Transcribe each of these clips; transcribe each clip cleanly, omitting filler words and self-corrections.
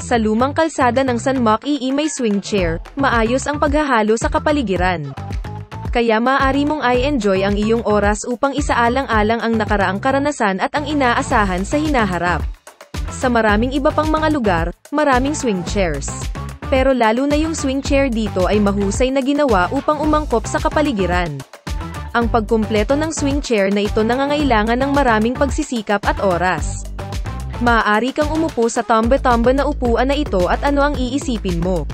Sa lumang kalsada ng San Moque may swing chair, maayos ang paghahalo sa kapaligiran. Kaya maaari mong i-enjoy ang iyong oras upang isaalang-alang ang nakaraang karanasan at ang inaasahan sa hinaharap. Sa maraming iba pang mga lugar, maraming swing chairs. Pero lalo na yung swing chair dito ay mahusay na ginawa upang umangkop sa kapaligiran. Ang pagkumpleto ng swing chair na ito nangangailangan ng maraming pagsisikap at oras. Maaari kang umupo sa tombe-tombe na upuan na ito at ano ang iisipin mo.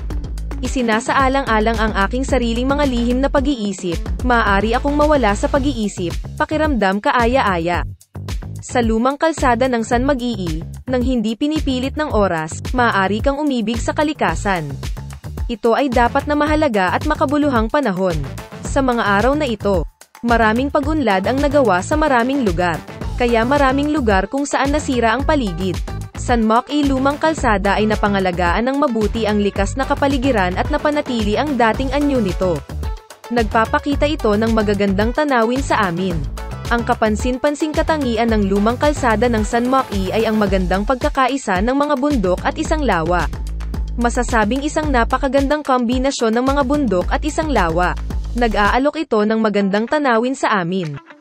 Isinasaalang-alang ang aking sariling mga lihim na pag-iisip, maaari akong mawala sa pag-iisip, pakiramdam kaaya-aya. Sa lumang kalsada ng San Moque, nang hindi pinipilit ng oras, maaari kang umibig sa kalikasan. Ito ay dapat na mahalaga at makabuluhang panahon. Sa mga araw na ito, maraming pag-unlad ang nagawa sa maraming lugar. Kaya maraming lugar kung saan nasira ang paligid. San Moque lumang kalsada ay napangalagaan ng mabuti ang likas na kapaligiran at napanatili ang dating anyo nito. Nagpapakita ito ng magagandang tanawin sa amin. Ang kapansin-pansing katangian ng lumang kalsada ng San Moque ay ang magandang pagkakaisa ng mga bundok at isang lawa. Masasabing isang napakagandang kombinasyon ng mga bundok at isang lawa. Nag-aalok ito ng magandang tanawin sa amin.